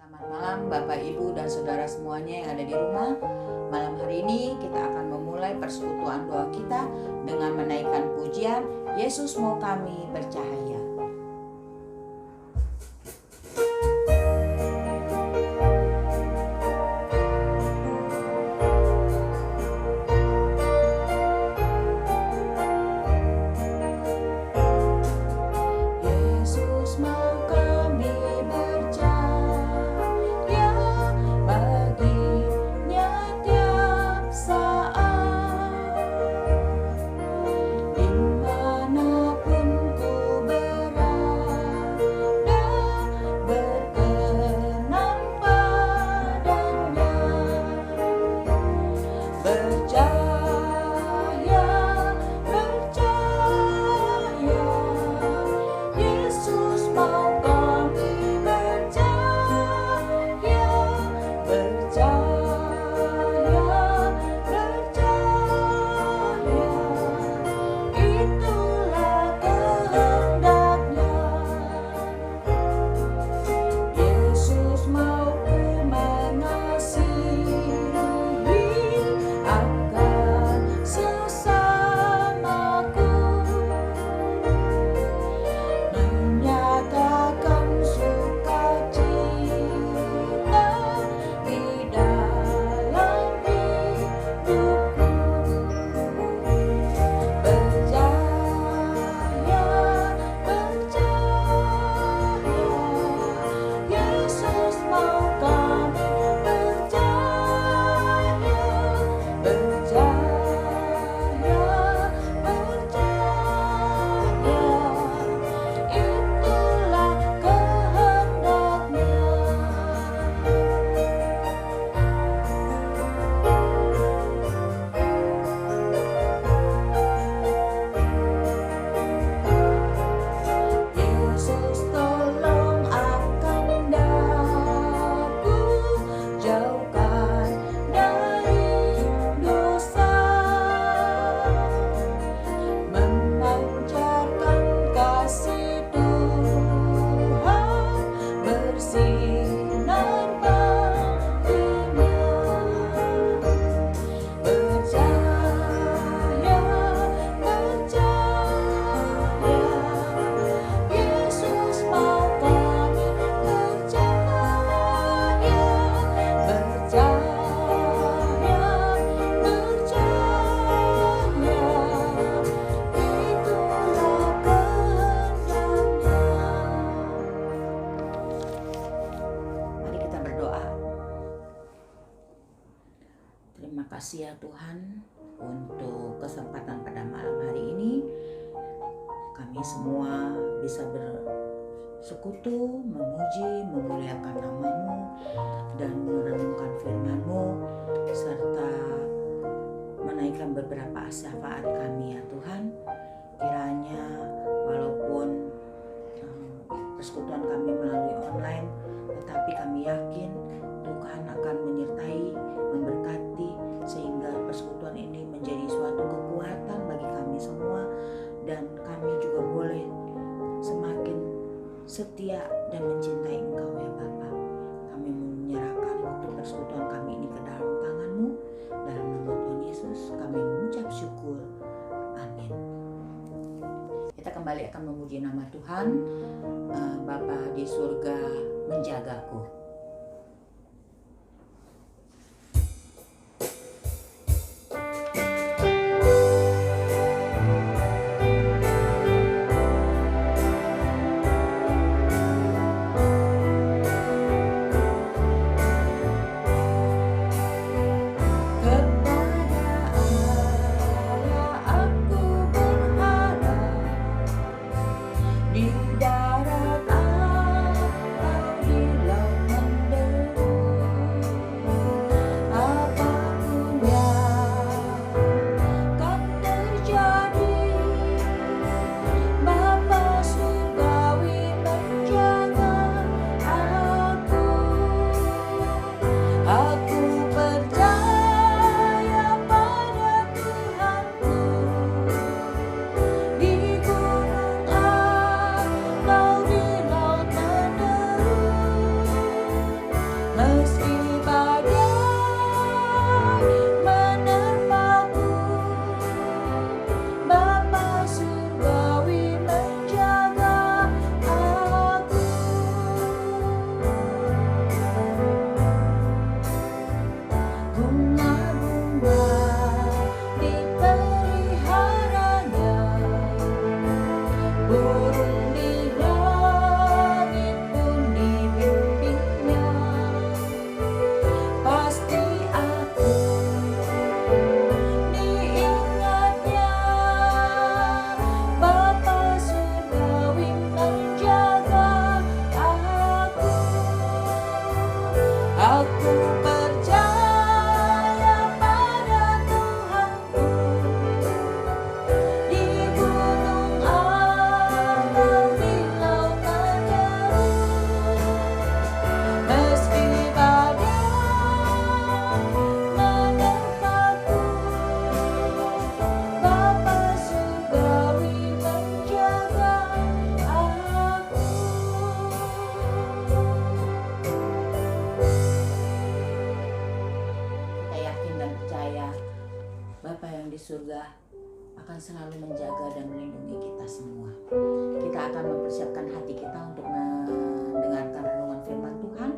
Selamat malam Bapak, Ibu, dan Saudara semuanya yang ada di rumah. Malam hari ini kita akan memulai persekutuan doa kita dengan menaikkan pujian Yesus Mau Kami Bercahaya. Terima kasih ya Tuhan untuk kesempatan pada malam hari ini. Kami semua bisa bersekutu, memuji, memuliakan nama-Mu, dan merenungkan firman-Mu, serta menaikkan beberapa syafaat kami ya Tuhan. Kiranya walaupun persekutuan kami melalui online, tetapi kami yakin Tuhan akan menyertai, memberkati, sehingga persekutuan ini menjadi suatu kekuatan bagi kami semua, dan kami juga boleh semakin setia dan mencintai Engkau ya Bapa. Kami menyerahkan waktu persekutuan kami ini ke dalam tangan-Mu. Dalam nama Tuhan Yesus kami mengucap syukur. Amin. Kita kembali akan memuji nama Tuhan. Bapa di surga menjagaku. Di darat atau di laut. burung di langit pun dibimbingnya. Pasti aku diingatnya, Bapa surgawi menjaga aku. Aku percaya pada Tuhanku, di gunung atau di lautan deru, meski badai menerpaku, Bapa surgawi menjaga aku. Kita yakin dan percaya Bapa yang di surga akan selalu menjaga dan melindungi kita semua. Kita akan mempersiapkan hati kita untuk mendengarkan renungan firman Tuhan.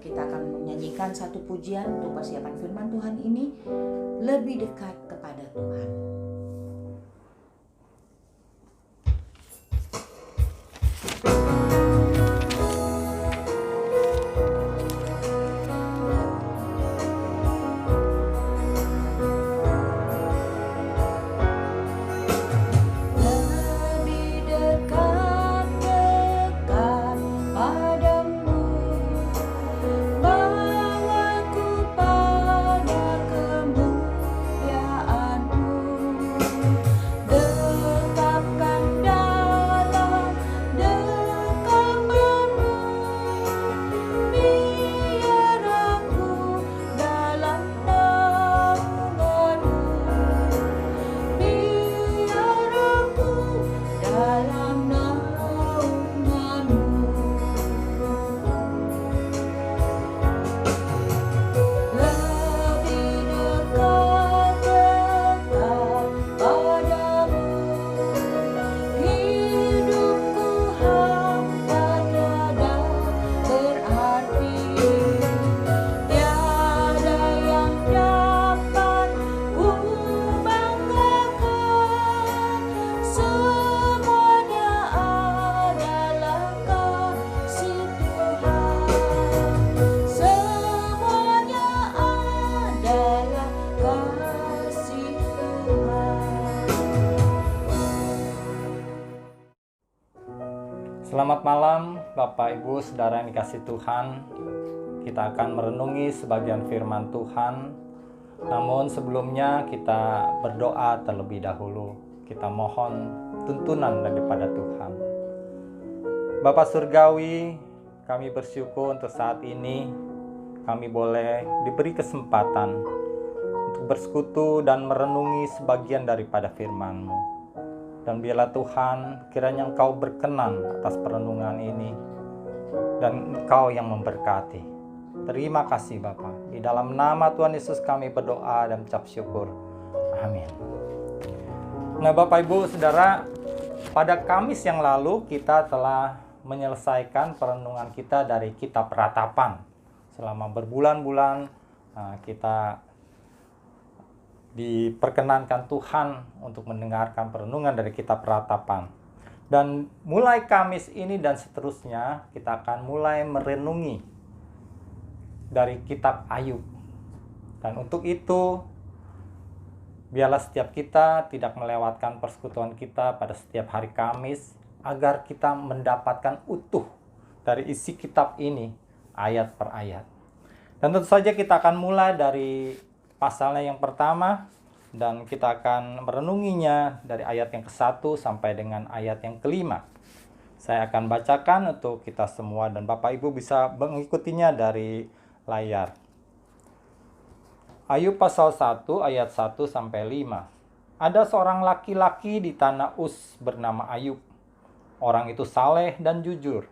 Kita akan menyanyikan satu pujian untuk persiapan firman Tuhan ini, lebih dekat kepada Tuhan. Lebih dekat padamu, bawaku pada kemuliaan-Mu. Tetapkan dalam dekapan-Mu, biar aku dalam naungan-Mu, biar aku dalam naungan-Mu. Lebih dekat padamu, hidupku hampa tiada berarti. Tiada yang dapat ku banggakan, semuanya adalah kasih Tuhan. Semuanya adalah kasih Tuhan. Selamat malam Bapak Ibu Saudara yang dikasihi Tuhan. Kita akan merenungi sebagian firman Tuhan. Namun sebelumnya kita berdoa terlebih dahulu. Kita mohon tuntunan daripada Tuhan. Bapa Surgawi, kami bersyukur untuk saat ini kami boleh diberi kesempatan untuk bersekutu dan merenungi sebagian daripada firman-Mu. Dan biarlah Tuhan, kiranya Engkau berkenan atas perenungan ini, dan Engkau yang memberkati. Terima kasih Bapa. Di dalam nama Tuhan Yesus kami berdoa dan mengucap syukur. Amin. Nah Bapak Ibu Saudara, pada Kamis yang lalu kita telah menyelesaikan perenungan kita dari Kitab Ratapan. Selama berbulan-bulan kita diperkenankan Tuhan untuk mendengarkan perenungan dari Kitab Ratapan. Dan mulai Kamis ini dan seterusnya kita akan mulai merenungi dari Kitab Ayub. Dan untuk itu biarlah setiap kita tidak melewatkan persekutuan kita pada setiap hari Kamis, agar kita mendapatkan utuh dari isi kitab ini ayat per ayat. Dan tentu saja kita akan mulai dari pasalnya yang pertama, dan kita akan merenunginya dari ayat yang ke-1 sampai dengan ayat yang ke-5. Saya akan bacakan untuk kita semua dan Bapak Ibu bisa mengikutinya dari layar. Ayub pasal 1 ayat 1 sampai 5. Ada seorang laki-laki di tanah Uz bernama Ayub. Orang itu saleh dan jujur.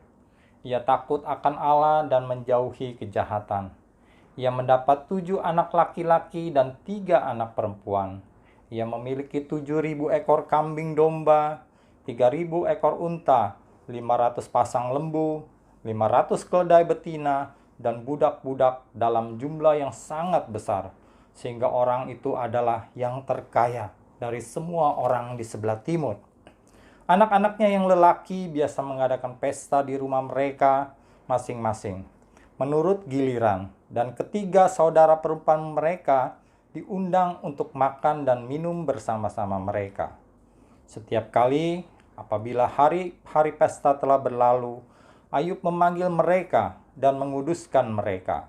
Ia takut akan Allah dan menjauhi kejahatan. Ia mendapat 7 anak laki-laki dan 3 anak perempuan. Ia memiliki 7.000 ekor kambing domba, 3.000 ekor unta, 500 pasang lembu, 500 keledai betina, dan budak-budak dalam jumlah yang sangat besar. Sehingga orang itu adalah yang terkaya dari semua orang di sebelah timur. Anak-anaknya yang lelaki biasa mengadakan pesta di rumah mereka masing-masing, menurut giliran. Dan ketiga saudara perempuan mereka diundang untuk makan dan minum bersama-sama mereka. Setiap kali apabila hari pesta telah berlalu, Ayub memanggil mereka dan menguduskan mereka.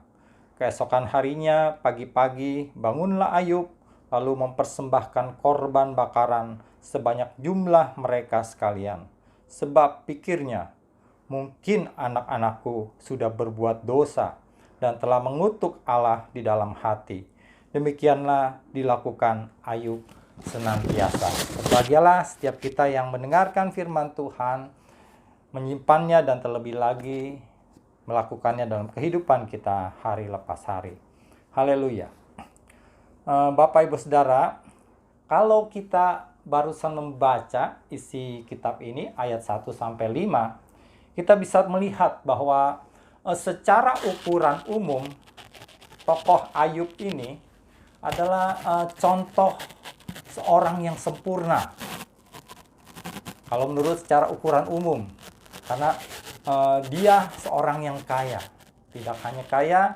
Keesokan harinya, pagi-pagi, bangunlah Ayub, lalu mempersembahkan korban bakaran sebanyak jumlah mereka sekalian. Sebab pikirnya, mungkin anak-anakku sudah berbuat dosa dan telah mengutuk Allah di dalam hati. Demikianlah dilakukan Ayub senantiasa. Berbahagialah setiap kita yang mendengarkan firman Tuhan, menyimpannya dan terlebih lagi melakukannya dalam kehidupan kita hari lepas hari. Haleluya. Bapak Ibu Saudara, kalau kita barusan membaca isi kitab ini ayat 1 sampai 5, kita bisa melihat bahwa secara ukuran umum tokoh Ayub ini adalah contoh seorang yang sempurna. Kalau menurut secara ukuran umum, karena dia seorang yang kaya. Tidak hanya kaya,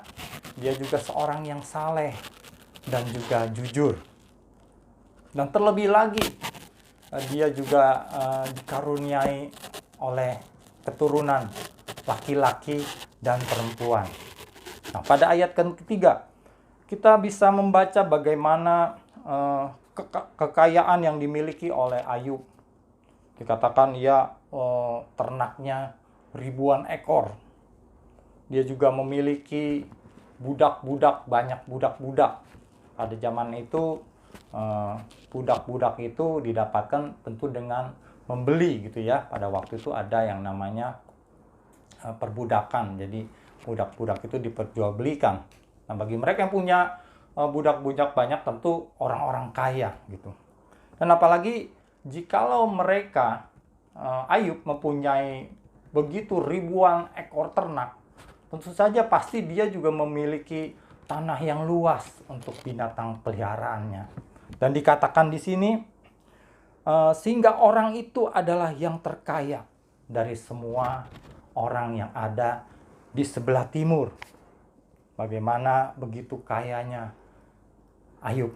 dia juga seorang yang saleh dan juga jujur. Dan terlebih lagi, dia juga dikaruniai oleh keturunan laki-laki dan perempuan. Nah, pada ayat ketiga, kita bisa membaca bagaimana kekayaan yang dimiliki oleh Ayub. Dikatakan ia ternaknya ribuan ekor. Dia juga memiliki budak-budak, banyak budak-budak. Pada zaman itu budak-budak itu didapatkan tentu dengan membeli gitu ya. Pada waktu itu ada yang namanya perbudakan. Jadi budak-budak itu diperjualbelikan. Nah, bagi mereka yang punya budak-budak banyak tentu orang-orang kaya gitu. Dan apalagi jikalau mereka Ayub mempunyai begitu ribuan ekor ternak, tentu saja pasti dia juga memiliki tanah yang luas untuk binatang peliharaannya. Dan dikatakan di sini sehingga orang itu adalah yang terkaya dari semua orang yang ada di sebelah timur. Bagaimana begitu kayanya Ayub,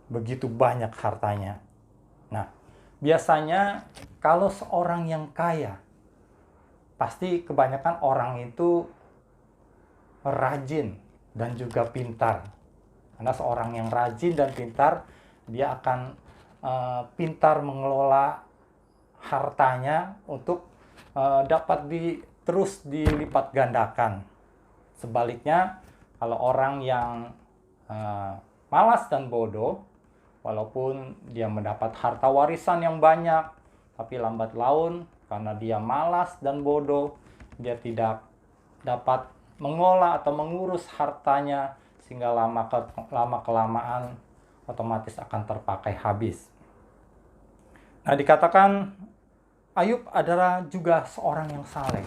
begitu banyak hartanya. Nah, biasanya kalau seorang yang kaya, pasti kebanyakan orang itu rajin dan juga pintar. Karena seorang yang rajin dan pintar, dia akan pintar mengelola hartanya untuk dapat terus dilipat gandakan. Sebaliknya, kalau orang yang malas dan bodoh, walaupun dia mendapat harta warisan yang banyak, tapi lambat laun karena dia malas dan bodoh, dia tidak dapat mengolah atau mengurus hartanya, sehingga lama-kelamaan otomatis akan terpakai habis. Nah, dikatakan Ayub adalah juga seorang yang saleh.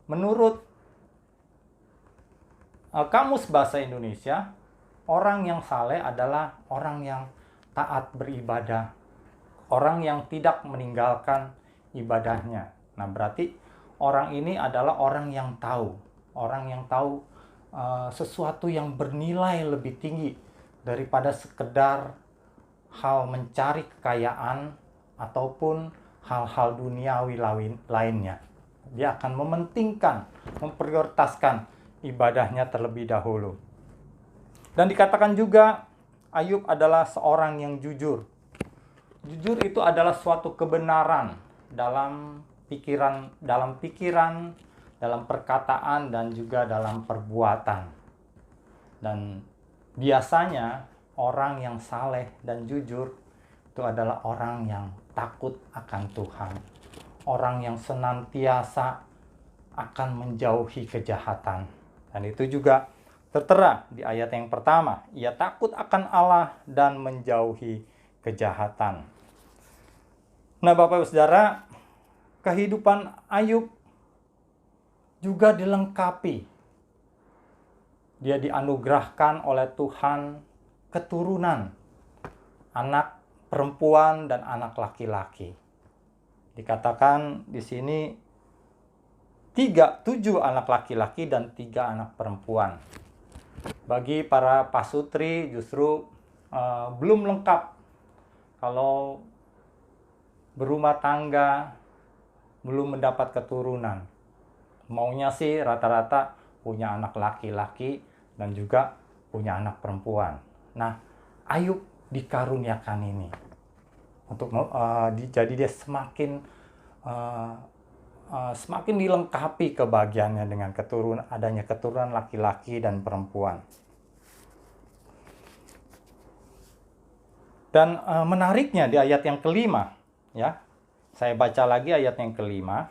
Menurut Kamus Bahasa Indonesia, orang yang saleh adalah orang yang taat beribadah, orang yang tidak meninggalkan ibadahnya. Nah, berarti orang ini adalah orang yang tahu sesuatu yang bernilai lebih tinggi daripada sekedar hal mencari kekayaan ataupun hal-hal duniawi lainnya. Dia akan mementingkan, memprioritaskan ibadahnya terlebih dahulu. Dan dikatakan juga Ayub adalah seorang yang jujur. Jujur itu adalah suatu kebenaran dalam pikiran, dalam perkataan, dan juga dalam perbuatan. Dan biasanya orang yang saleh dan jujur itu adalah orang yang takut akan Tuhan. Orang yang senantiasa akan menjauhi kejahatan. Dan itu juga tertera di ayat yang pertama. Ia takut akan Allah dan menjauhi kejahatan. Nah, Bapak Ibu Saudara, kehidupan Ayub juga dilengkapi. Dia dianugerahkan oleh Tuhan keturunan, anak perempuan dan anak laki-laki. Dikatakan di sini 7 anak laki-laki dan 3 anak perempuan. Bagi para pasutri justru belum lengkap kalau berumah tangga belum mendapat keturunan. Maunya sih rata-rata punya anak laki-laki dan juga punya anak perempuan. Nah, Ayub dikaruniakan ini untuk jadi dia semakin dilengkapi kebahagiaannya dengan adanya keturunan laki-laki dan perempuan. Dan menariknya di ayat yang kelima, ya, saya baca lagi ayat yang kelima.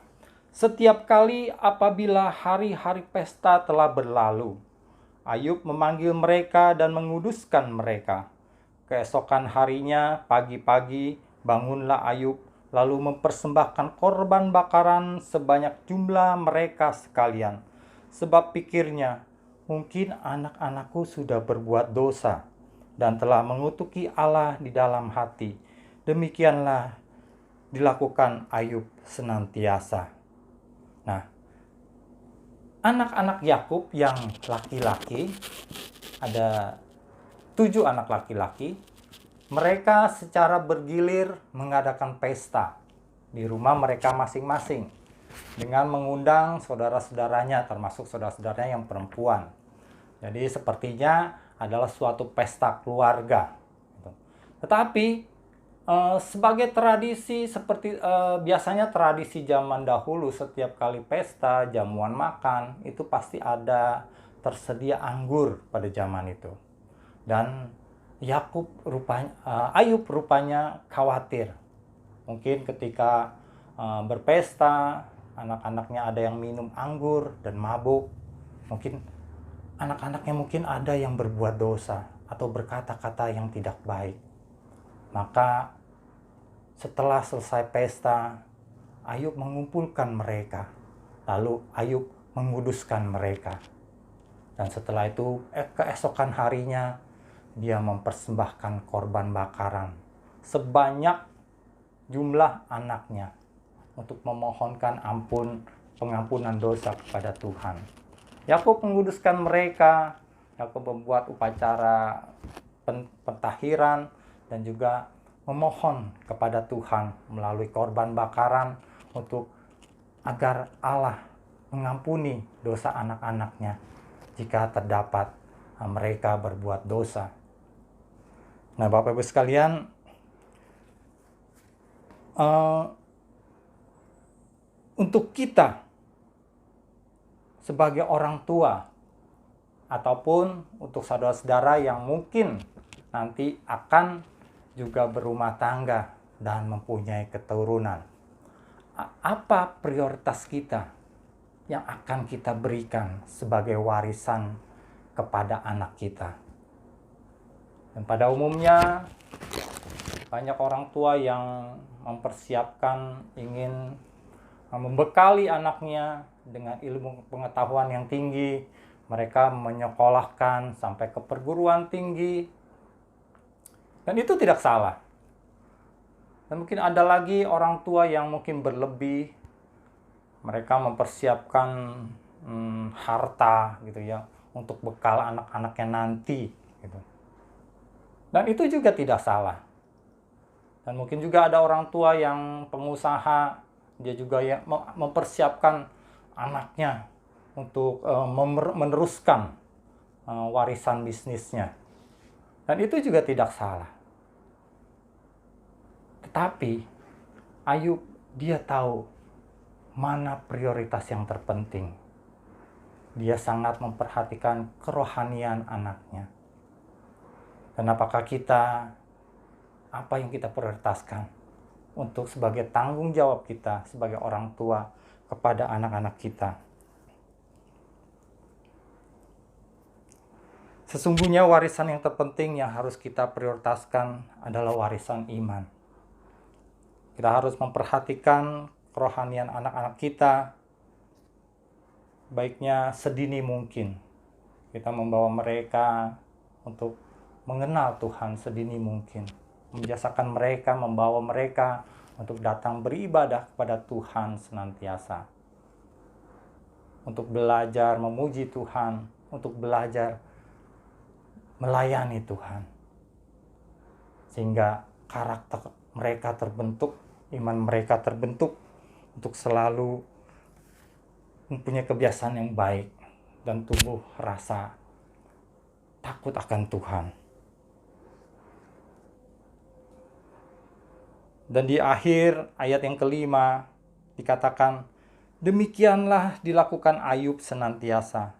Setiap kali apabila hari-hari pesta telah berlalu, Ayub memanggil mereka dan menguduskan mereka. Keesokan harinya, pagi-pagi, bangunlah Ayub, lalu mempersembahkan korban bakaran sebanyak jumlah mereka sekalian. Sebab pikirnya, mungkin anak-anakku sudah berbuat dosa dan telah mengutuki Allah di dalam hati. Demikianlah dilakukan Ayub senantiasa. Nah, anak-anak Yakub yang laki-laki, ada 7 anak laki-laki, mereka secara bergilir mengadakan pesta di rumah mereka masing-masing dengan mengundang saudara-saudaranya, termasuk saudara-saudaranya yang perempuan. Jadi sepertinya adalah suatu pesta keluarga. Tetapi sebagai tradisi seperti biasanya tradisi zaman dahulu, setiap kali pesta, jamuan makan, itu pasti ada tersedia anggur pada zaman itu. Dan Ayub rupanya khawatir. Mungkin ketika berpesta, anak-anaknya ada yang minum anggur dan mabuk. Mungkin anak-anaknya ada yang berbuat dosa atau berkata-kata yang tidak baik. Maka setelah selesai pesta, Ayub mengumpulkan mereka. Lalu Ayub menguduskan mereka. Dan setelah itu, keesokan harinya, dia mempersembahkan korban bakaran sebanyak jumlah anaknya untuk memohonkan pengampunan dosa kepada Tuhan. Yakub menguduskan mereka. Yakub membuat upacara pentahiran dan juga memohon kepada Tuhan melalui korban bakaran agar Allah mengampuni dosa anak-anaknya jika terdapat mereka berbuat dosa. Nah, Bapak Ibu sekalian, untuk kita sebagai orang tua ataupun untuk saudara-saudara yang mungkin nanti akan juga berumah tangga dan mempunyai keturunan, apa prioritas kita yang akan kita berikan sebagai warisan kepada anak kita? Dan pada umumnya banyak orang tua yang mempersiapkan, ingin membekali anaknya dengan ilmu pengetahuan yang tinggi. Mereka menyekolahkan sampai ke perguruan tinggi. Dan itu tidak salah. Dan mungkin ada lagi orang tua yang mungkin berlebih. Mereka mempersiapkan harta gitu ya, untuk bekal anak-anaknya nanti gitu. Dan itu juga tidak salah. Dan mungkin juga ada orang tua yang pengusaha, dia juga ya mempersiapkan anaknya untuk meneruskan warisan bisnisnya. Dan itu juga tidak salah. Tetapi Ayub, dia tahu mana prioritas yang terpenting. Dia sangat memperhatikan kerohanian anaknya. Dan apakah apa yang kita prioritaskan untuk sebagai tanggung jawab kita sebagai orang tua kepada anak-anak kita? Sesungguhnya warisan yang terpenting yang harus kita prioritaskan adalah warisan iman. Kita harus memperhatikan kerohanian anak-anak kita, baiknya sedini mungkin. Kita membawa mereka untuk mengenal Tuhan sedini mungkin. membiasakan mereka, membawa mereka untuk datang beribadah kepada Tuhan senantiasa. Untuk belajar memuji Tuhan, untuk belajar melayani Tuhan. Sehingga karakter mereka terbentuk, iman mereka terbentuk untuk selalu mempunyai kebiasaan yang baik dan tumbuh rasa takut akan Tuhan. Dan di akhir ayat yang kelima dikatakan, demikianlah dilakukan Ayub senantiasa.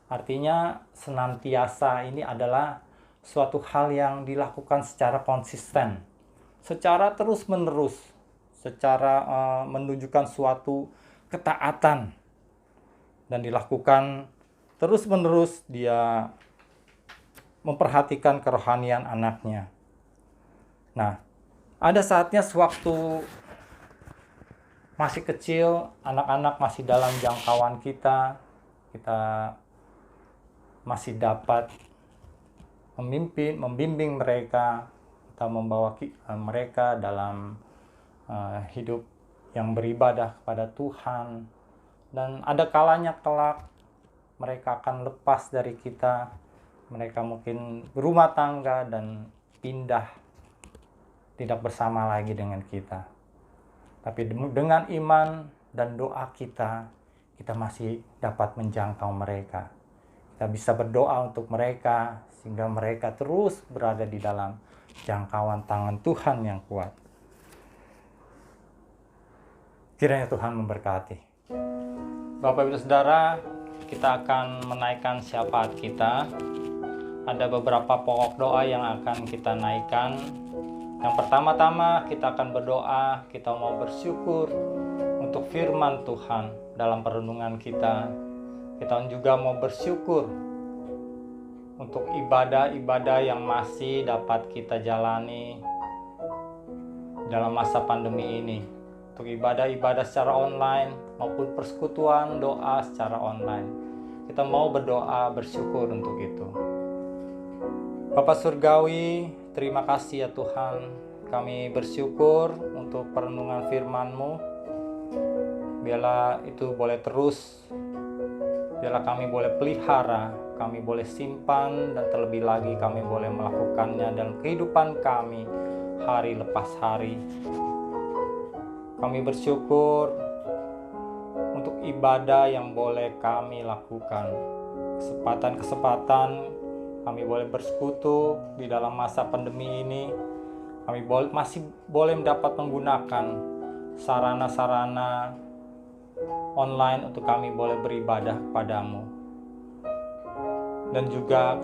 Artinya senantiasa ini adalah suatu hal yang dilakukan secara konsisten, secara terus-menerus, secara menunjukkan suatu ketaatan, dan dilakukan terus-menerus. Dia memperhatikan kerohanian anaknya. Nah, ada saatnya sewaktu masih kecil, anak-anak masih dalam jangkauan kita masih dapat membimbing mereka, kita membawa mereka dalam hidup yang beribadah kepada Tuhan. Dan ada kalanya kelak mereka akan lepas dari kita, mereka mungkin berumah tangga dan pindah, tidak bersama lagi dengan kita. Tapi dengan iman dan doa kita masih dapat menjangkau mereka. Kita bisa berdoa untuk mereka sehingga mereka terus berada di dalam jangkauan tangan Tuhan yang kuat. Kiranya Tuhan memberkati. Bapak Ibu Saudara, kita akan menaikkan syafaat kita. Ada beberapa pokok doa yang akan kita naikkan. Yang pertama-tama kita akan berdoa, kita mau bersyukur untuk firman Tuhan dalam perenungan kita. Kita juga mau bersyukur untuk ibadah-ibadah yang masih dapat kita jalani dalam masa pandemi ini. Untuk ibadah-ibadah secara online maupun persekutuan doa secara online. Kita mau berdoa, bersyukur untuk itu. Bapa Surgawi, terima kasih ya Tuhan. Kami bersyukur untuk perenungan firman-Mu. Biarlah itu boleh terus. Biarlah kami boleh pelihara, kami boleh simpan, dan terlebih lagi kami boleh melakukannya dalam kehidupan kami hari lepas hari. Kami bersyukur untuk ibadah yang boleh kami lakukan. Kesempatan-kesempatan kami boleh bersekutu di dalam masa pandemi ini. Kami masih boleh mendapat menggunakan sarana-sarana online untuk kami boleh beribadah kepadamu. Dan juga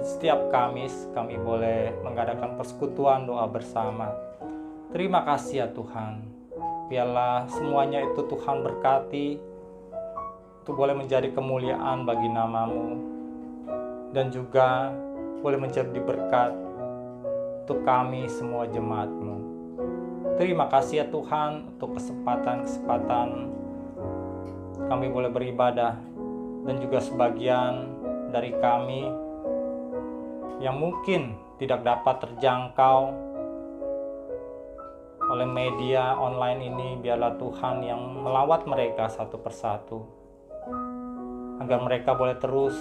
setiap Kamis kami boleh mengadakan persekutuan doa bersama. Terima kasih ya Tuhan. Biarlah semuanya itu Tuhan berkati, itu boleh menjadi kemuliaan bagi nama-Mu, dan juga boleh menjadi berkat untuk kami semua jemaat-Mu. Terima kasih ya Tuhan untuk kesempatan-kesempatan kami boleh beribadah, dan juga sebagian dari kami yang mungkin tidak dapat terjangkau oleh media online ini. Biarlah Tuhan yang melawat mereka satu persatu, agar mereka boleh terus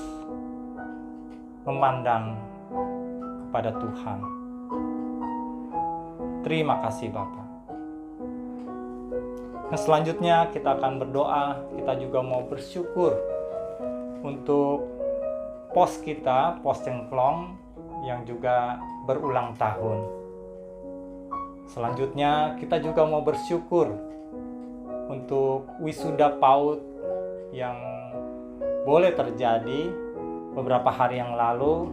memandang kepada Tuhan. Terima kasih Bapa. Nah, selanjutnya kita akan berdoa. Kita juga mau bersyukur untuk pos kita, pos Cengklong, yang juga berulang tahun. Selanjutnya kita juga mau bersyukur untuk wisuda PAUD yang boleh terjadi beberapa hari yang lalu.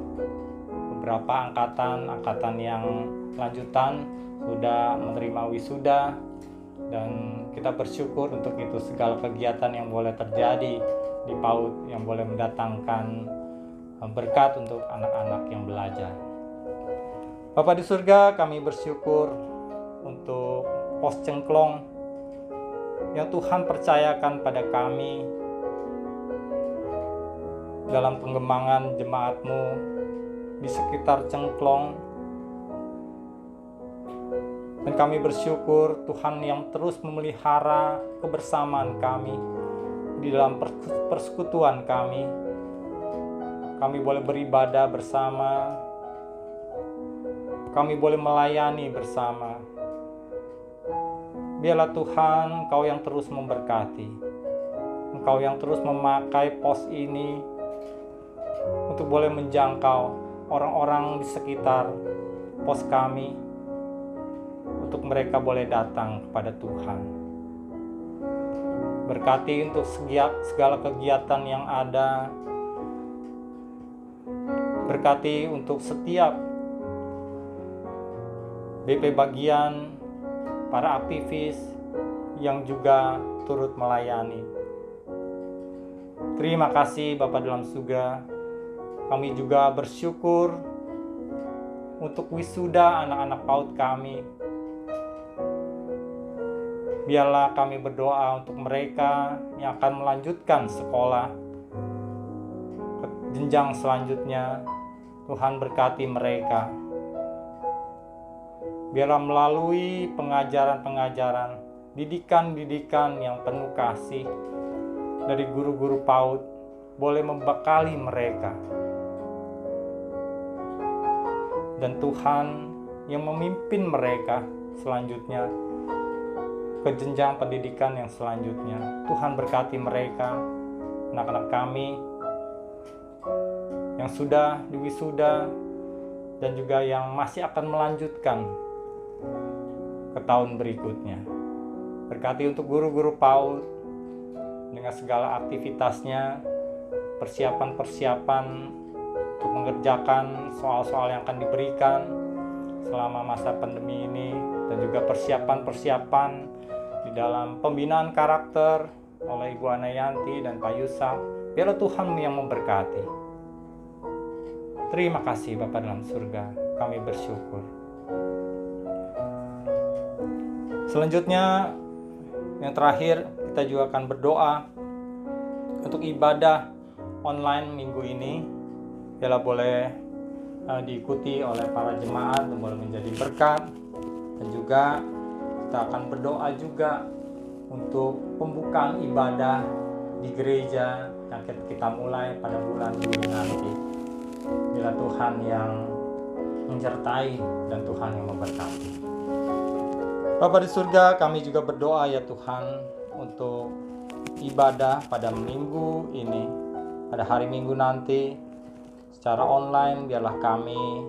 Beberapa angkatan yang lanjutan sudah menerima wisuda, dan kita bersyukur untuk itu. Segala kegiatan yang boleh terjadi di PAUD yang boleh mendatangkan berkat untuk anak-anak yang belajar. Bapa di surga, kami bersyukur untuk pos Cengklong yang Tuhan percayakan pada kami dalam pengembangan jemaat-Mu di sekitar Cengklong. Dan kami bersyukur Tuhan yang terus memelihara kebersamaan kami di dalam persekutuan kami. Kami boleh beribadah bersama, kami boleh melayani bersama. Biarlah Tuhan, Engkau yang terus memberkati, Engkau yang terus memakai pos ini untuk boleh menjangkau orang-orang di sekitar pos kami, untuk mereka boleh datang kepada Tuhan. Berkati untuk segala kegiatan yang ada. Berkati untuk setiap BP bagian, para aktivis yang juga turut melayani. Terima kasih Bapa dalam surga. Kami juga bersyukur untuk wisuda anak-anak PAUD kami. Biarlah kami berdoa untuk mereka yang akan melanjutkan sekolah ke jenjang selanjutnya. Tuhan berkati mereka. Biarlah melalui pengajaran-pengajaran, didikan-didikan yang penuh kasih dari guru-guru PAUD boleh membekali mereka. Dan Tuhan yang memimpin mereka selanjutnya ke jenjang pendidikan yang selanjutnya. Tuhan berkati mereka, anak-anak kami yang sudah diwisuda dan juga yang masih akan melanjutkan ke tahun berikutnya. Berkati untuk guru-guru PAUD dengan segala aktivitasnya, persiapan-persiapan untuk mengerjakan soal-soal yang akan diberikan selama masa pandemi ini, dan juga persiapan-persiapan di dalam pembinaan karakter oleh Ibu Anayanti dan Pak Yusuf. Biarlah Tuhan yang memberkati. Terima kasih Bapa dalam surga, kami bersyukur. Selanjutnya, yang terakhir, kita juga akan berdoa untuk ibadah online minggu ini. Biarlah boleh diikuti oleh para jemaat dan boleh menjadi berkat. Dan juga kita akan berdoa juga untuk pembukaan ibadah di gereja yang kita mulai pada bulan Juli nanti. Bila Tuhan yang menyertai dan Tuhan yang memberkati. Bapa di surga, kami juga berdoa ya Tuhan untuk ibadah pada minggu ini, pada hari Minggu nanti secara online. Biarlah kami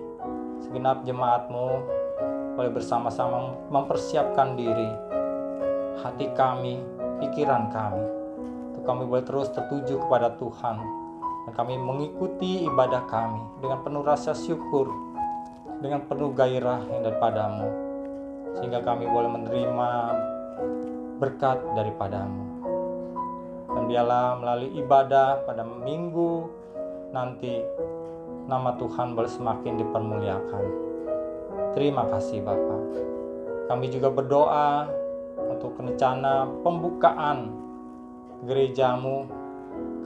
segenap jemaat-Mu boleh bersama-sama mempersiapkan diri, hati kami, pikiran kami, untuk kami boleh terus tertuju kepada Tuhan. Dan kami mengikuti ibadah kami dengan penuh rasa syukur, dengan penuh gairah yang daripada-Mu, sehingga kami boleh menerima berkat daripada-Mu. Dan biarlah melalui ibadah pada minggu nanti, nama Tuhan boleh semakin dipermuliakan. Terima kasih Bapa. Kami juga berdoa untuk rencana pembukaan gereja-Mu.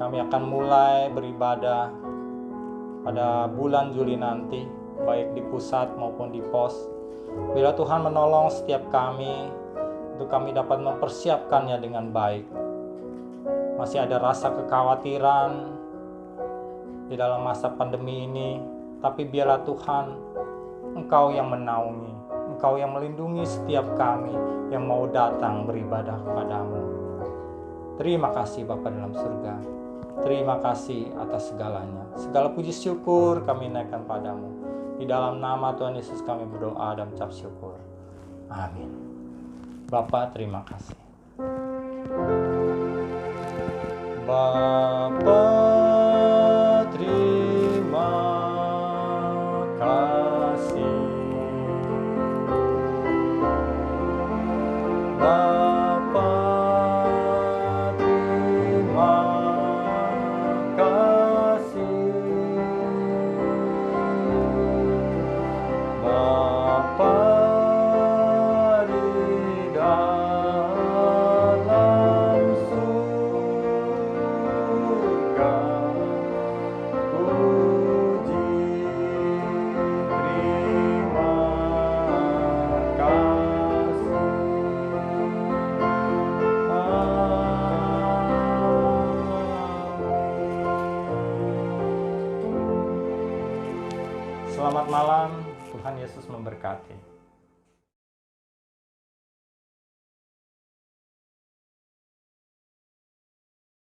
Kami akan mulai beribadah pada bulan Juli nanti, baik di pusat maupun di pos. Bila Tuhan menolong setiap kami, untuk kami dapat mempersiapkannya dengan baik. Masih ada rasa kekhawatiran di dalam masa pandemi ini, tapi biarlah Tuhan, Engkau yang menaungi, Engkau yang melindungi setiap kami yang mau datang beribadah kepadamu. Terima kasih Bapa dalam surga. Terima kasih atas segalanya. Segala puji syukur kami naikkan padamu. Di dalam nama Tuhan Yesus kami berdoa dan mengucap syukur. Amin. Bapa, terima kasih. Bapa, terima kasih. Bapa, terima kasih. Bapa di dalam surga, Selamat malam, Tuhan Yesus memberkati.